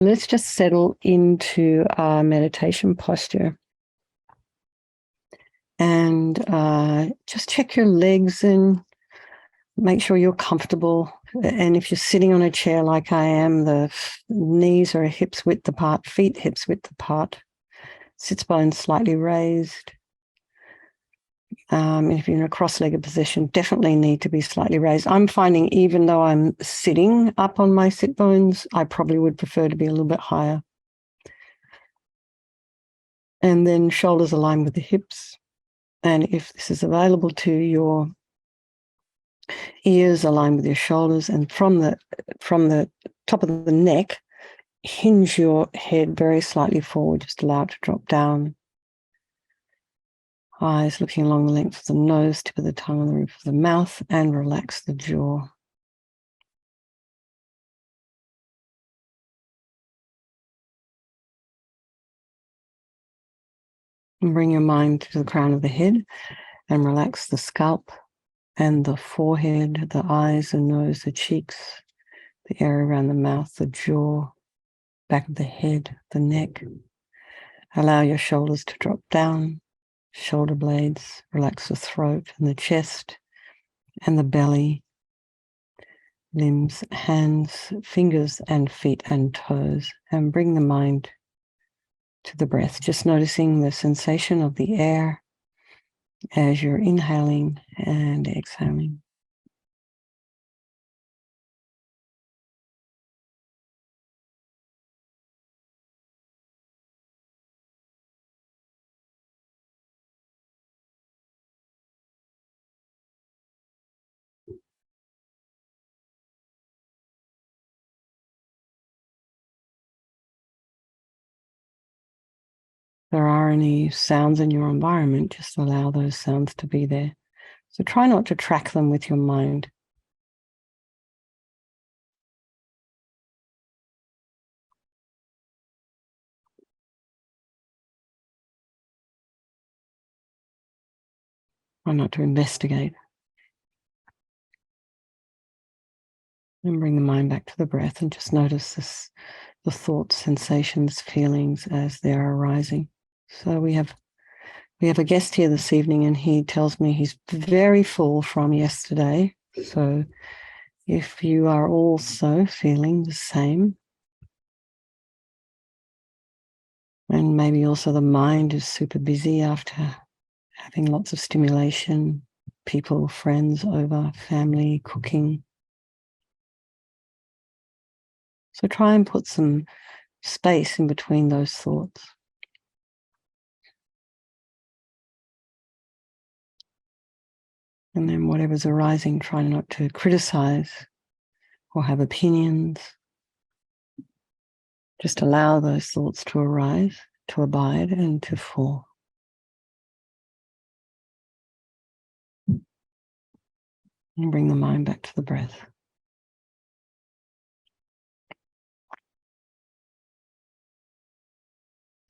Let's just settle into our meditation posture. And just check your legs and make sure you're comfortable. And if you're sitting on a chair like I am, the knees are hips width apart, feet hips width apart, sits bones slightly raised. If you're in a cross-legged position, definitely need to be slightly raised. I'm finding even though I'm sitting up on my sit bones, I probably would prefer to be a little bit higher. And then shoulders aligned with the hips. And if this is available to your ears, align with your shoulders, and from the top of the neck, hinge your head very slightly forward, just allow it to drop down. Eyes looking along the length of the nose, tip of the tongue on the roof of the mouth, and relax the jaw. And bring your mind to the crown of the head and relax the scalp and the forehead, the eyes, the nose, the cheeks, the area around the mouth, the jaw, back of the head, the neck. Allow your shoulders to drop down, shoulder blades, relax the throat and the chest and the belly, limbs, hands, fingers and feet and toes, and bring the mind to the breath, just noticing the sensation of the air as you're inhaling and exhaling. If there are any sounds in your environment, just allow those sounds to be there. So try not to track them with your mind. Try not to investigate. And bring the mind back to the breath and just notice the thoughts, sensations, feelings as they're arising. So we have a guest here this evening, and he tells me he's very full from yesterday. So if you are also feeling the same, and maybe also the mind is super busy after having lots of stimulation, people, friends over, family, cooking. So try and put some space in between those thoughts. And then whatever's arising, try not to criticize or have opinions. Just allow those thoughts to arise, to abide, and to fall. And bring the mind back to the breath.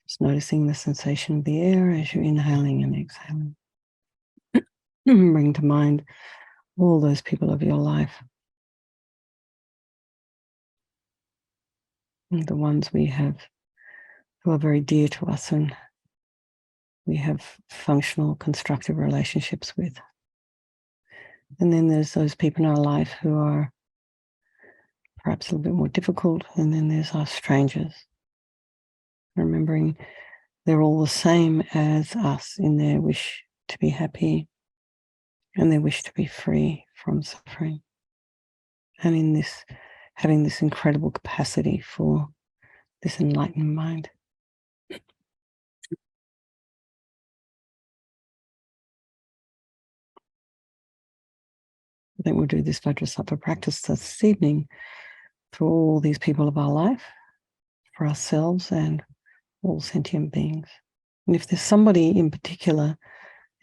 Just noticing the sensation of the air as you're inhaling and exhaling. Bring to mind all those people of your life. And the ones we have who are very dear to us and we have functional, constructive relationships with. And then there's those people in our life who are perhaps a little bit more difficult. And then there's our strangers. Remembering they're all the same as us in their wish to be happy and their wish to be free from suffering. And in this, having this incredible capacity for this enlightened mind. I think we'll do this Vajrasattva practice this evening for all these people of our life, for ourselves and all sentient beings. And if there's somebody in particular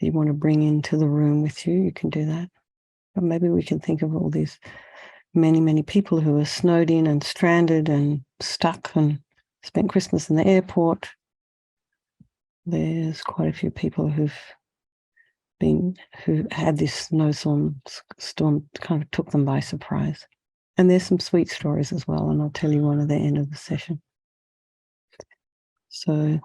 that you want to bring into the room with you, you can do that. But maybe we can think of all these many, many people who are snowed in and stranded and stuck and spent Christmas in the airport. There's quite a few people who had this snowstorm kind of took them by surprise. And there's some sweet stories as well, and I'll tell you one at the end of the session. So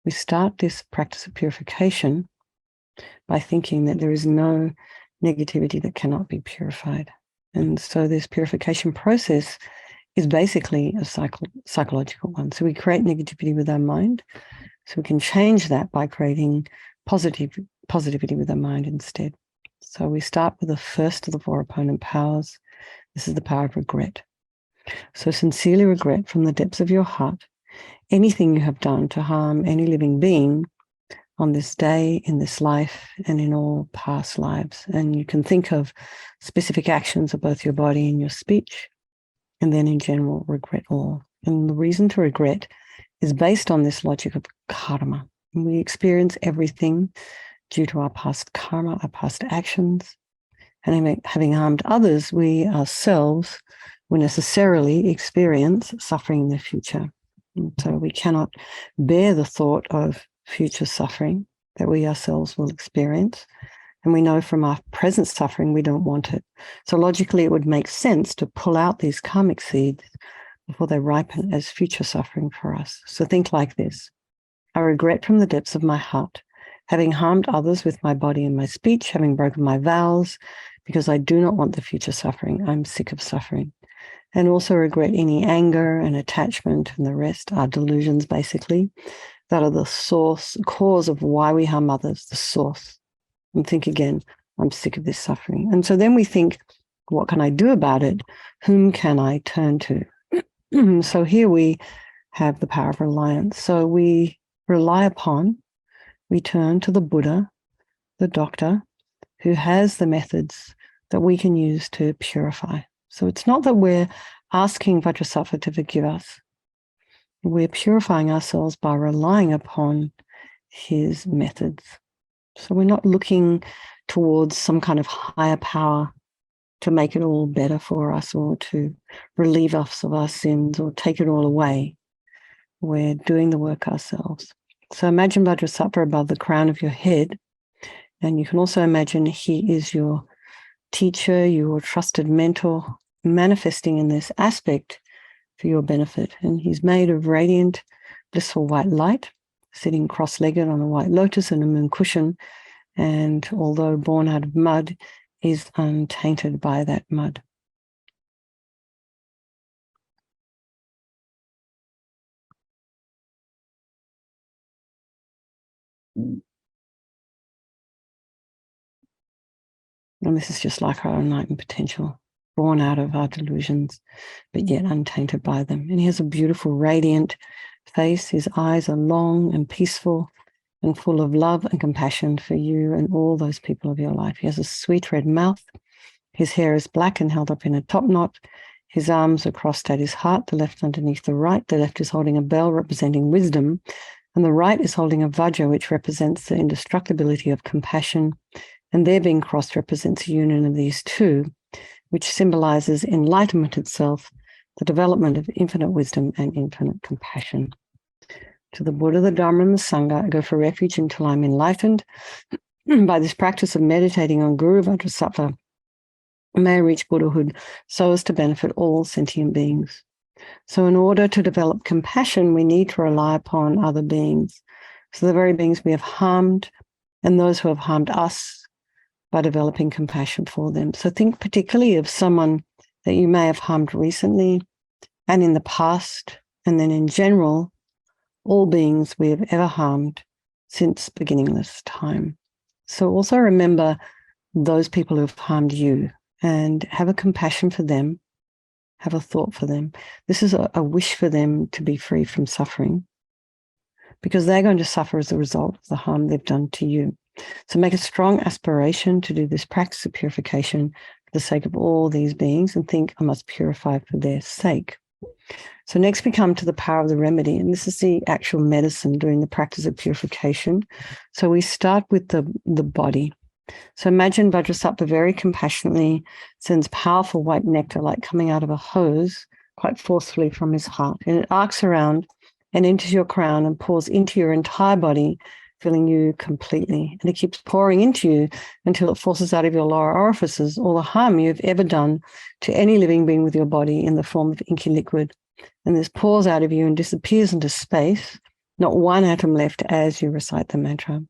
we start this practice of purification by thinking that there is no negativity that cannot be purified. And so this purification process is basically a psychological one. So we create negativity with our mind. So we can change that by creating positivity with our mind instead. So we start with the first of the 4 opponent powers. This is the power of regret. So sincerely regret from the depths of your heart anything you have done to harm any living being on this day, in this life, and in all past lives. And you can think of specific actions of both your body and your speech, and then in general, regret all. And the reason to regret is based on this logic of karma. We experience everything due to our past karma, our past actions. And having harmed others, we ourselves will necessarily experience suffering in the future. And so we cannot bear the thought of future suffering that we ourselves will experience. And we know from our present suffering, we don't want it. So logically, it would make sense to pull out these karmic seeds before they ripen as future suffering for us. So think like this. I regret from the depths of my heart, having harmed others with my body and my speech, having broken my vows, because I do not want the future suffering. I'm sick of suffering. And also regret any anger and attachment and the rest are delusions, basically, that are the cause of why we harm others, the source. And think again, I'm sick of this suffering. And so then we think, what can I do about it? Whom can I turn to? So here we have the power of reliance. So we rely upon, we turn to the Buddha, the doctor, who has the methods that we can use to purify. So it's not that we're asking Vajrasattva to forgive us. We're purifying ourselves by relying upon his methods. So we're not looking towards some kind of higher power to make it all better for us or to relieve us of our sins or take it all away. We're doing the work ourselves. So imagine Vajrasattva above the crown of your head. And you can also imagine he is your teacher, your trusted mentor, manifesting in this aspect for your benefit. And he's made of radiant, blissful white light, sitting cross-legged on a white lotus and a moon cushion. And although born out of mud, is untainted by that mud. And this is just like our enlightened potential, born out of our delusions, but yet untainted by them. And he has a beautiful, radiant face. His eyes are long and peaceful and full of love and compassion for you and all those people of your life. He has a sweet red mouth. His hair is black and held up in a top knot. His arms are crossed at his heart, the left underneath the right. The left is holding a bell representing wisdom, and the right is holding a vajra, which represents the indestructibility of compassion. And their being crossed represents a union of these two, which symbolizes enlightenment itself, the development of infinite wisdom and infinite compassion. To the Buddha, the Dharma, and the Sangha, I go for refuge until I'm enlightened. By this practice of meditating on Guru Vajrasattva, may I reach Buddhahood so as to benefit all sentient beings. So in order to develop compassion, we need to rely upon other beings. So the very beings we have harmed and those who have harmed us by developing compassion for them. So think particularly of someone that you may have harmed recently and in the past, and then in general, all beings we have ever harmed since beginningless time. So also remember those people who have harmed you and have a compassion for them, have a thought for them. This is a wish for them to be free from suffering, because they're going to suffer as a result of the harm they've done to you. So make a strong aspiration to do this practice of purification for the sake of all these beings, and think, I must purify for their sake. So next we come to the power of the remedy, and this is the actual medicine doing the practice of purification. So we start with the body. So imagine Vajrasattva very compassionately sends powerful white nectar like coming out of a hose quite forcefully from his heart, and it arcs around and enters your crown and pours into your entire body, filling you completely. And it keeps pouring into you until it forces out of your lower orifices all the harm you've ever done to any living being with your body in the form of inky liquid And this pours out of you and disappears into space, not one atom left as you recite the mantra.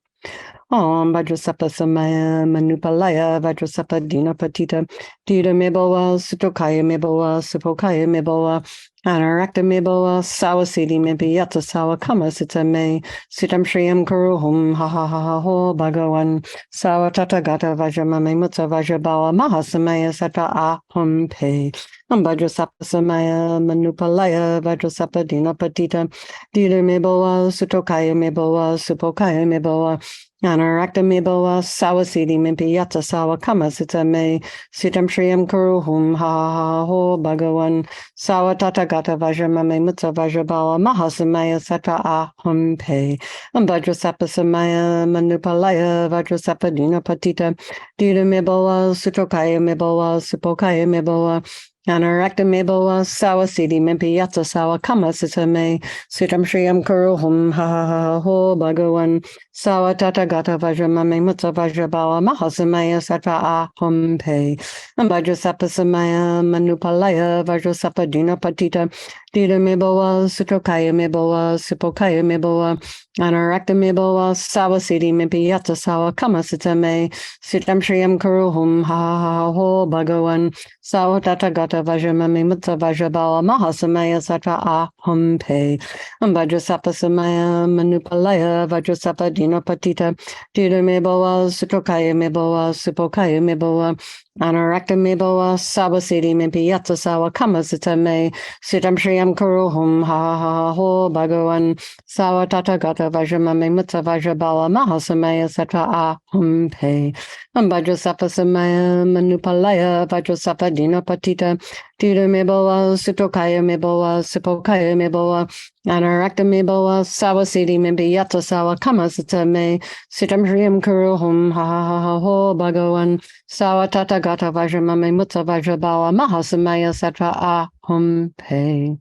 Om Vajrasattva Samaya Manupalaya Vajrasattva Dina Patita Dita Mibowa Sutokaya Mibowa Supokaya Mibowa Anarakta Mibowa Sawasidi Mibi Yata Sawa Kama Sita Me Sitam Shriyam Kuruhum Ha Ha Ha Ha Ho Bhagawan Sawa Tata Gata Vajramame Mutta Vajrabawa Mahasamaya Satra Ahum Pe Vajrasattva Samaya Manupalaya Vajrasattva Dina Patita Dita Mibowa Sutokaya Mibowa Supokaya Mibowa Anarakta Mibowa Sawasidi Mimpi Yata Sawa Kama Sita Me Sitam Shriyam Kuruhum Ha Ha Ho Bhagawan Sawa Tata Gata Vajramame Mutta Vajrabawa Mahasamaya Satra Ahum Pe Vajrasattva Samaya Manupalaya Vajrasattva Dina Patita Dita Mibowa Sutokaya Mibowa Supokaya Mibowa Anarakta Mibowa Sawasidi Mimpi Yata Sawa Kama Sita Me Sitam Shriyam Kuruhum Ha Ha Ha Ho Bhagawan Sawa Tata Gata Vajramame Mutta Vajrabawa Mahasamaya Satra Ahum Pe Vajrasattva Samaya Manupalaya Vajrasattva Dina Patita Dita Mibowa Sutokaya Mibowa Supokaya Mibowa Anarakta Mibowa Sawasidi Mimpi Yata Sawa Kama Sita Me Sitam Shriyam Kuruhum Ha Ha Ha Ho Bhagawan Sawa Tata Gata Vajramame Mutta Vajrabawa Mahasamaya Satra Ahum Pe Vajrasattva Samaya Manupalaya Vajrasattva Dina Patita Dita Mibowa Sutokaya Mibowa Supokaya Mibowa Anarakta Mibowa Sawasidi Mimpi Yata Sawa Kama Sita Me Sitam Shriyam Kuruhum Ha Ha Ha Ho Bhagawan Sawa Tata Gata Vajramame Mutta Vajrabawa Mahasamaya Satra Ahum Pe Vajrasattva Samaya Manupalaya Vajrasattva Dina Patita Dita Mibowa Sutokaya Mibowa Supokaya Mibowa Anarakta Mibowa Sawasidi Mimpi Yata Sawa Kama Sita Me Sitam Shriyam Kuruhum Ha Ha Ha Ho Bhagawan Sawa Tata Gata Vajramame Mutta Vajrabawa Mahasamaya Satra Ahum Pe.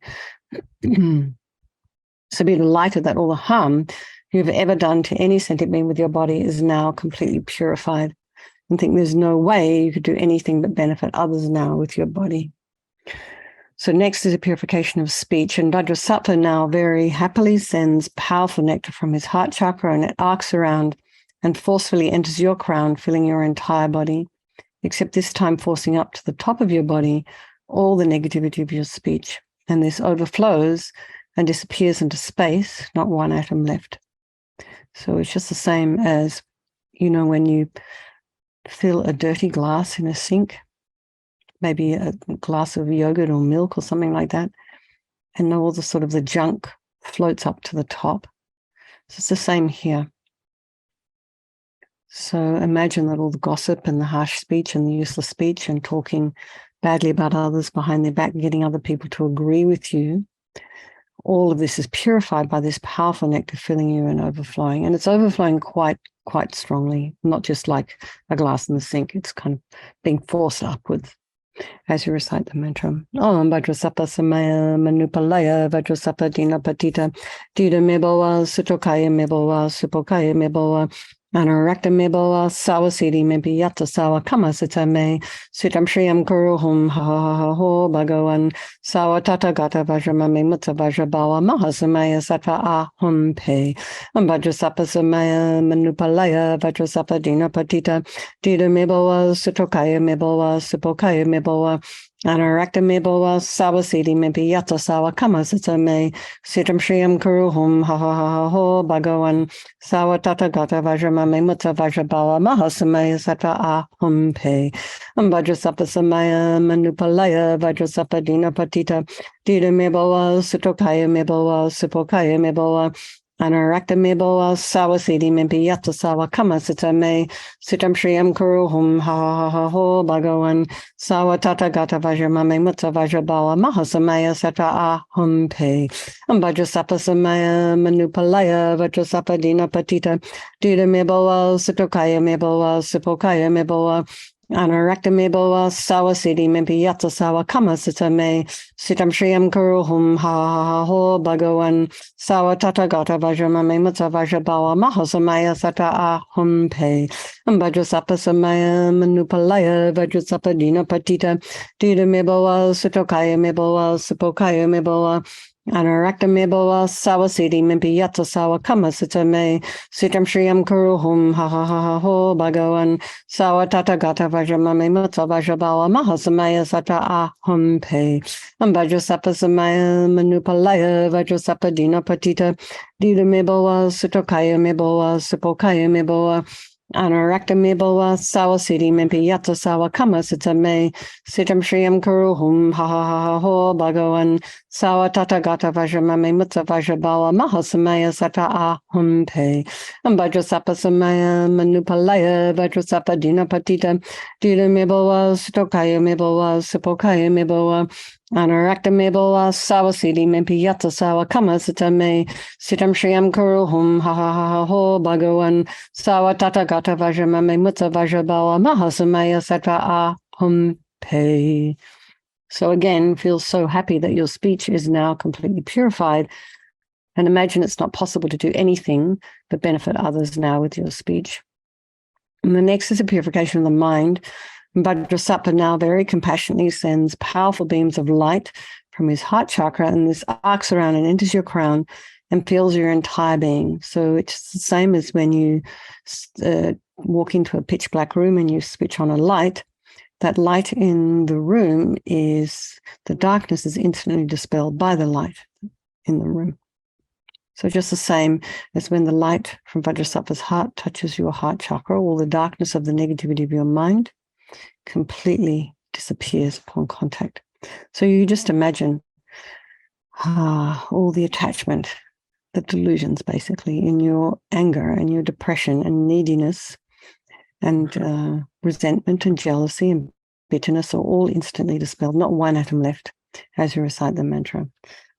So be delighted that all the harm you've ever done to any sentient being with your body is now completely purified, and think there's no way you could do anything but benefit others now with your body. So next is a purification of speech, and Vajrasattva now very happily sends powerful nectar from his heart chakra, and it arcs around and forcefully enters your crown, filling your entire body, except this time forcing up to the top of your body all the negativity of your speech. And this overflows and disappears into space, not one atom left. So it's just the same as, when you fill a dirty glass in a sink, maybe a glass of yogurt or milk or something like that, and all the sort of the junk floats up to the top. So it's the same here. So imagine that all the gossip and the harsh speech and the useless speech and talking badly about others behind their back, getting other people to agree with you, all of this is purified by this powerful nectar filling you and overflowing. And it's overflowing quite strongly, not just like a glass in the sink. It's kind of being forced upwards as you recite the mantra. Om Vajrasattva Samaya Manupalaya Vajrasattva Dina Patita Dita Mibowa Sutokaya Mibowa Supokaya Mibowa Anarakta Mibowa Sawasidi Mimpi Yata Sawa Kama Sita Me Sitam Shriyam Kuruhum Ha Ha Ha Ho Bhagawan Sawa Tata Gata Vajramame Mutta Vajrabawa Mahasamaya Satra Ahum Pe Vajrasattva Samaya Manupalaya Vajrasattva Dina Patita Dita Mibowa Sutokaya Mibowa Supokaya Mibowa Anarakta Mibowa Sawasidi Mimpi Yata Sawa Kama Sita Me Sitam Shriyam Kuruhum Ha Ha Ha Ho Bhagawan Sawa Tata Gata Vajramame Mutta Vajrabawa Mahasamaya Satra Ahum Pe Vajrasattva Samaya Manupalaya Vajrasattva Dina Patita Dita Mibowa Sutokaya Mibowa Supokaya Mibowa Anarakta Mibowa Sawasidi Mimpi Yata Sawa Kama Sita Me Sitam Shriyam Kuruhum Ha Ha Ha Ho Bhagawan Sawa Tata Gata Vajramame Mutta Vajrabawa Mahasamaya Satra Ahum Pe Vajrasattva Samaya Manupalaya Vajrasattva Dina Patita Dita Mibowa Sutokaya Mibowa Supokaya Mibowa Anaraktamebo sawa siddhi mimpi yata sawa kama sita me sitam shriyam kuruhum ha ho bhagavan sawa tathagata vajramame mutta vajrabawa mahasamaya sata ahum pe Vajrasattva samaya manupalaya Vajrasattva dina patita dida meboa sutokaya meboa supokaya meboa Anarakta meboa sawa siddhi mimpi yata sawa kama sita me sitam shriyam kuruhum ha ho bhagavan Sawa tathagata vajramame mutta vajrabawa mahasamaya sata ahum pe Vajrasattva samaya manupalaya Vajrasattva dina patita dida meboa sutokaya meboa supokaya meboa Anarakta meboa sawa siddhi mimpi yata sawa kama sita me sitam shriyam kuruhum ha ho bhagavan sawa tathagata vajramame mutta vajrabawa mahasamaya sata ahum pe Vajrasattva samaya manupalaya Vajrasattva dina patita dida meboa sutokaya meboa supokaya meboa Anarakta meboa sawa siddhi mimpi yata sawa kama sita me sitam shriyam kuruhum ha ho bhagavan sawa tathagata vajramame mutta vajrabawa mahasamaya sata ahum pe. So again, feel so happy that your speech is now completely purified. And imagine it's not possible to do anything but benefit others now with your speech. And the next is a purification of the mind. Vajrasattva now very compassionately sends powerful beams of light from his heart chakra, and this arcs around and enters your crown and fills your entire being. So it's the same as when you walk into a pitch black room and you switch on a light. That light in the room the darkness is instantly dispelled by the light in the room. So just the same as when the light from Vajrasattva's heart touches your heart chakra, all the darkness of the negativity of your mind completely disappears upon contact. So you just imagine all the attachment, the delusions basically in your anger and your depression and neediness and resentment and jealousy and bitterness are all instantly dispelled, not one atom left as you recite the mantra.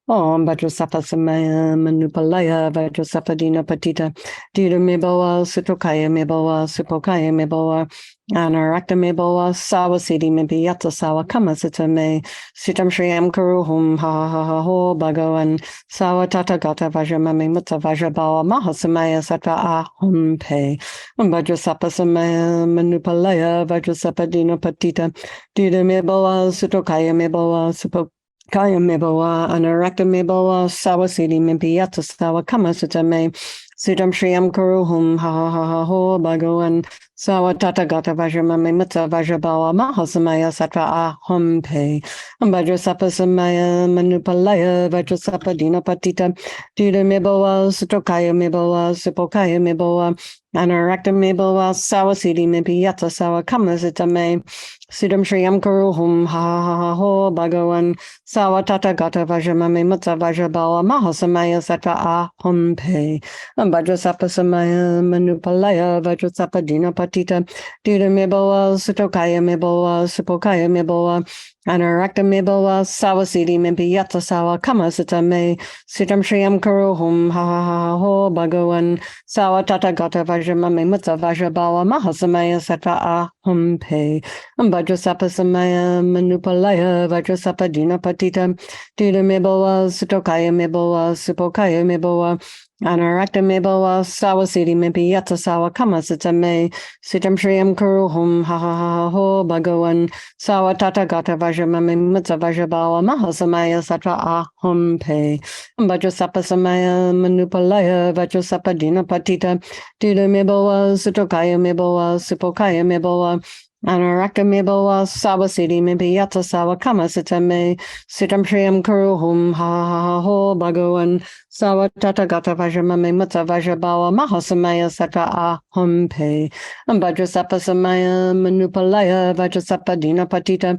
Om Vajrasattva samaya manupalaya Vajrasattva dina patita dida meboa sutokaya meboa supokaya meboa Anarakta meboa sawa siddhi mimpi yata sawa kama sita me sitam shriyam kuruhum ha ho bhagavan sawa tathagata vajramame mutta vajrabawa mahasamaya sata ahum pe Vajrasattva samaya manupalaya Vajrasattva dina patita dida meboa sutokaya meboa supokaya Kaya meboa, anarakta meboa, sawa siddhi mimpi yata sawa kama sita me, sitam shriyam kuruhum ha ho bhagavan, sawa tathagata vajramame mutta vajrabawa mahasamaya sata ahum pe, Vajrasattva samaya manupalaya Vajrasattva dina patita, dida meboa, sutokaya meboa, supokaya meboa, anarakta meboa, sawa siddhi mimpi yata sawa kama sita me, sitam shriyam kuruhum ha ho bhagavan, Sawa tathagata vajramame mutta vajrabawa mahasamaya sata ahum pe Vajrasattva samaya manupalaya Vajrasattva dina patita dida meboa sutokaya meboa supokaya meboa Anarakta meboa sawa siddhi mimpi yata sawa kama sita me sitam shriyam kuruhum ha ho bhagavan sawa tathagata vajramame mutta vajrabawa mahasamaya sata ahum pe Vajrasattva samaya manupalaya Vajrasattva dina patita dida meboa sutokaya meboa supokaya meboa Anarakta meboa sawa siddhi mimpi yata sawa kama sita me sitam shriyam kuruhum ha ho bhagavan sawa tathagata vajramame mutta vajrabawa mahasamaya sata ahum pe Vajrasattva samaya manupalaya Vajrasattva dina patita dida meboa sutokaya meboa supokaya meboa Anarakta meboa sawa siddhi mimpi yata sawa kama sita me sitam shriyam kuruhum ha ho bhagavan sawa tathagata vajramame mutta vajrabawa mahasamaya sata ahum pe Vajrasattva samaya manupalaya Vajrasattva dina patita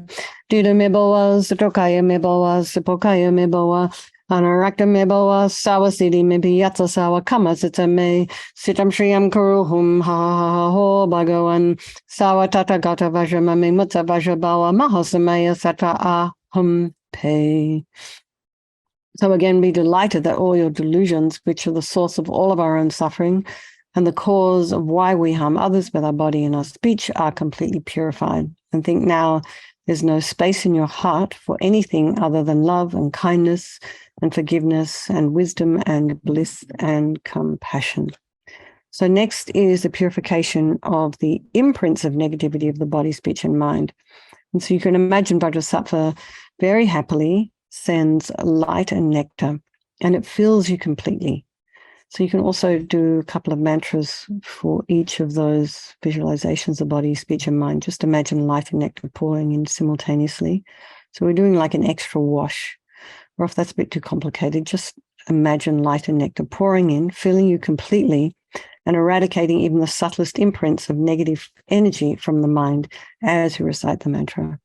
dida meboa sutokaya meboa supokaya meboa Anarakta meboa sawa siddhi mimpi yata sawa kama sita me sitam shriyam kuruhum ha ho bhagavan sawa tathagata vajramame mutta vajrabawa mahasamaya sata ahum pe. So again, be delighted that all your delusions, which are the source of all of our own suffering, and the cause of why we harm others with our body and our speech are completely purified. And think now there's no space in your heart for anything other than love and kindness and forgiveness and wisdom and bliss and compassion. So next is the purification of the imprints of negativity of the body, speech, and mind. And so you can imagine Vajrasattva very happily sends light and nectar, and it fills you completely. So you can also do a couple of mantras for each of those visualizations of body, speech, and mind. Just imagine light and nectar pouring in simultaneously. So we're doing like an extra wash. Or if that's a bit too complicated, just imagine light and nectar pouring in, filling you completely, and eradicating even the subtlest imprints of negative energy from the mind as you recite the mantra.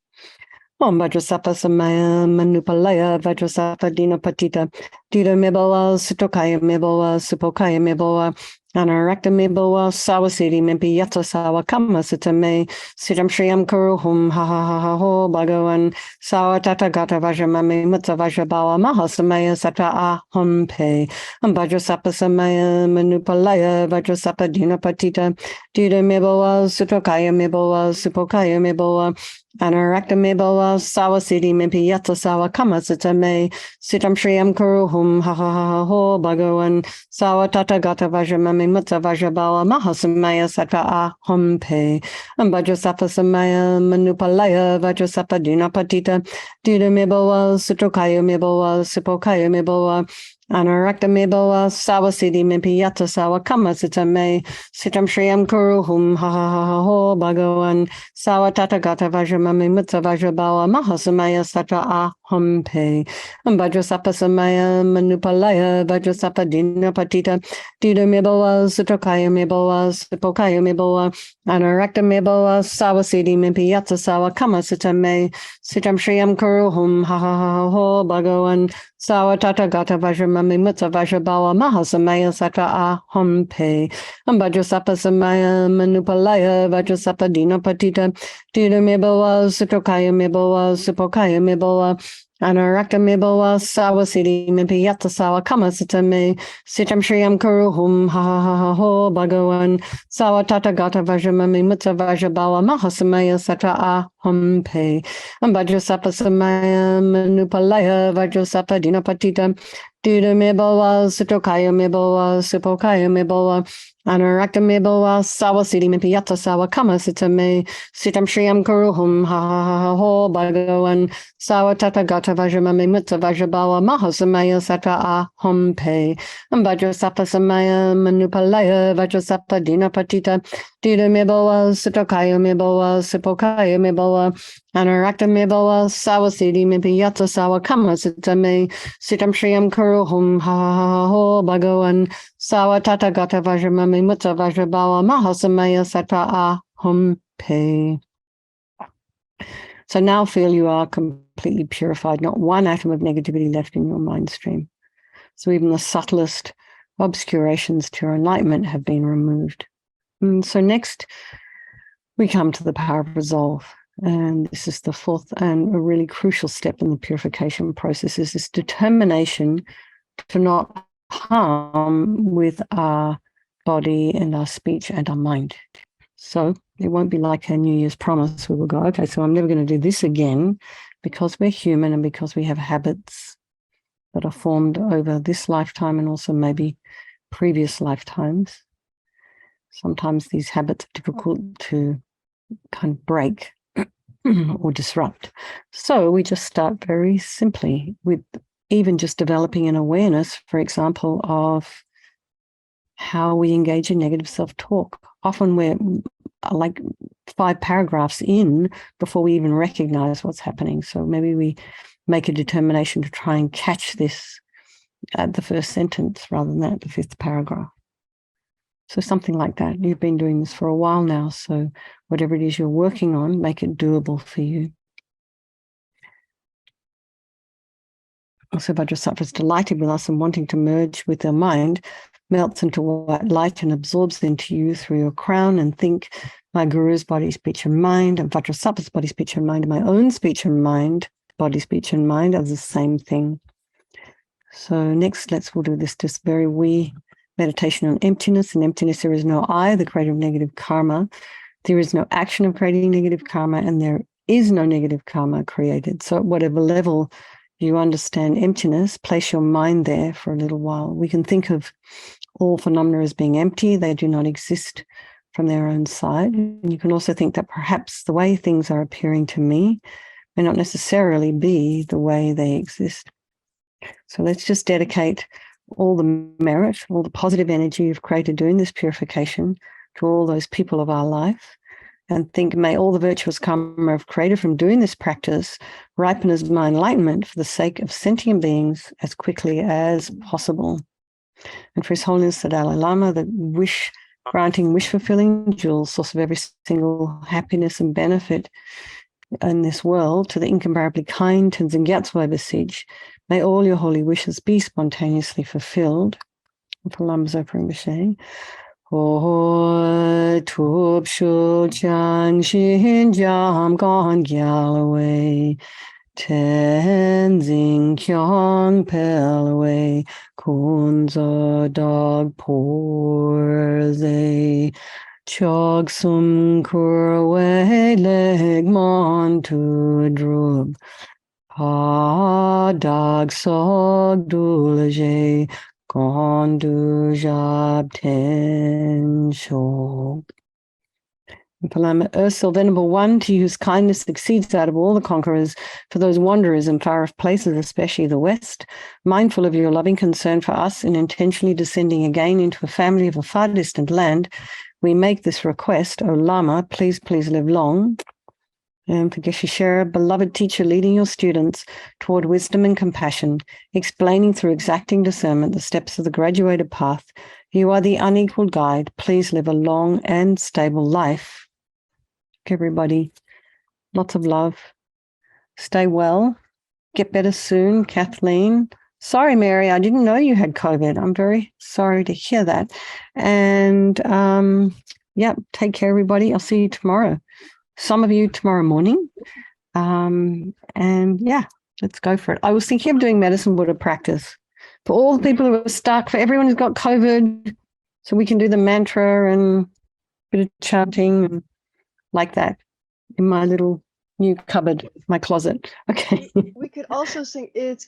Om Vajrasattva Samaya Manupalaya Vajrasattva Dina Patita Dida Mibawa Sutokaya Mibawa Supokaya Mibawa Anarakta Mibawa Sawasidi Mimpi Yata Sawa Kama Sitame Sitam Shriyam Kuruhum Ha Ha Ha Ha Ho Bhagavan Sawa Tata Gata Vajramami Mutta Vajrabawa Mahasamaya Sata Aham Pe Om Vajrasattva Samaya Manupalaya Vajrasattva Dina Patita Dida Mibawa Sutokaya Mibawa Supokaya Mibawa Anarakta Mibawa Sawasidi Mimpi Yata Sawa Kama Sitame Sitam Shriyam Kuruhum Ha Ha Ha Ho Bhagavan Sawa Tata Gata Vajramami Mutta Vajrabawa Mahasamaya Sata Aham Pe Vajrasattva Samaya Manupalaya Vajrasattva Dina Patita Dida Mibawa Sutokaya Mibawa Supokaya Mibawa Anarakta Mibawa Sawasidi Mimpi Yata Sawa Kama Sitame Sitam Shriyam Kuruhum Ha Ha Ha Ho Bhagavan Sawa Tata Gata Vajramami Mutta Vajrabawa Mahasamaya Sata Aham Pe Vajrasattva Samaya Manupalaya Vajrasattva Dina Patita Dida Mibawa Sutokaya Mibawa Supokaya Mibawa Anarakta Mibawa Sawasidi Mimpi Yata Sawa Kama Sitame Sitam Shriyam Kuruhum Ha Ha Ha Ho Bhagavan Sawa Tata Gata Vajramami Mutta Vajrabawa Mahasamaya Sata Aham Pe Vajrasattva Samaya Manupalaya Vajrasattva Dina Patita Dida Mibawa Sutokaya Mibawa Supokaya Mibawa Anarakta Mibawa Sawasidi Mimpi Yata Sawa Kama Sitame Sitam Shriyam Kuruhum Ha Ha Ha Ha Ho Bhagavan Sawa Tata Gata Vajramami Mutta Vajrabawa Mahasamaya Sata Aham Pe Vajrasattva Samaya Manupalaya Vajrasattva Dina Patita Dida Mibawa Sutokaya Mibawa Supokaya Mibawa Anarakta Mibawa Sawasidi Mimpi Yata Sawa Kama Sitame Sitam Shriyam Kuruhum Ha Ha Ha Ha Ho Bhagavan Sawa Tata Gata Vajramami Mutta Vajrabawa Mahasamaya Sata Aham Pe Vajrasattva Samaya Manupalaya Vajrasattva Dina Patita Dida Mibawa Sutokaya Mibawa Supokaya Mibawa Anarakta Mibawa Sawasidi Mimpi Yata Sawa Kama Sitame Sitam Shriyam Kuruhum Ha Ha Ha Ho Bhagavan Sawa Tata Gata Vajramami Mutta Vajrabawa Mahasamaya Sata Aham Pe. So now feel you are completely purified, not one atom of negativity left in your mind stream. So even the subtlest obscurations to your enlightenment have been removed. And so next, we come to the power of resolve. And this is the fourth and a really crucial step in the purification process, is this determination to not harm with our body and our speech and our mind. So it won't be like a New Year's promise. We will go, okay, so I'm never going to do this again, because we're human and because we have habits that are formed over this lifetime and also maybe previous lifetimes. Sometimes these habits are difficult to kind of break or disrupt. So we just start very simply with even just developing an awareness, for example, of how we engage in negative self-talk. Often we're like 5 paragraphs in before we even recognize what's happening. So maybe we make a determination to try and catch this at the first sentence rather than at the 5th paragraph. So something like that. You've been doing this for a while now, so whatever it is you're working on, make it doable for you. Also, Vajrasattva is delighted with us and wanting to merge with their mind, melts into white light and absorbs into you through your crown, and think, my Guru's body, speech, and mind, and Vajrasattva's body, speech, and mind, and my own speech and mind, body, speech, and mind are the same thing. So next, we'll do this just very wee meditation on emptiness. In emptiness, there is no I, the creator of negative karma. There is no action of creating negative karma, and there is no negative karma created. So at whatever level you understand emptiness, place your mind there for a little while. We can think of all phenomena as being empty. They do not exist from their own side. And you can also think that perhaps the way things are appearing to me may not necessarily be the way they exist. So let's just dedicate all the merit, all the positive energy you've created doing this purification to all those people of our life, and think, may all the virtuous karma I've created from doing this practice ripen as my enlightenment for the sake of sentient beings as quickly as possible. And for His Holiness the Dalai Lama, the granting, wish-fulfilling jewel, source of every single happiness and benefit in this world, to the incomparably kind Tenzin Gyatso I beseech, may all your holy wishes be spontaneously fulfilled. For Lama's Offering Bishay. Ho tup shul chang shin jam gong Galloway. Tenzing kyong pelaway. Kunza dog porze. Chog sum kurway leg mon to drub. Pa dag sog dulaje. Gondu jab ten shol. Palama Ursul, Venerable One, to you whose kindness exceeds that of all the conquerors, for those wanderers in far-off places, especially the West, mindful of your loving concern for us in intentionally descending again into a family of a far distant land, we make this request. O Lama, please live long. And for Geshe-Shera, beloved teacher, leading your students toward wisdom and compassion, explaining through exacting discernment the steps of the graduated path. You are the unequaled guide. Please live a long and stable life. Everybody, lots of love. Stay well. Get better soon, Kathleen. Sorry, Mary, I didn't know you had COVID. I'm very sorry to hear that. And take care, everybody. I'll see you tomorrow. Some of you tomorrow morning. Let's go for it. I was thinking of doing medicine Buddha practice for all the people who are stuck, for everyone who's got COVID, so we can do the mantra and a bit of chanting and like that in my little new cupboard, my closet. Okay. We could also sing, it's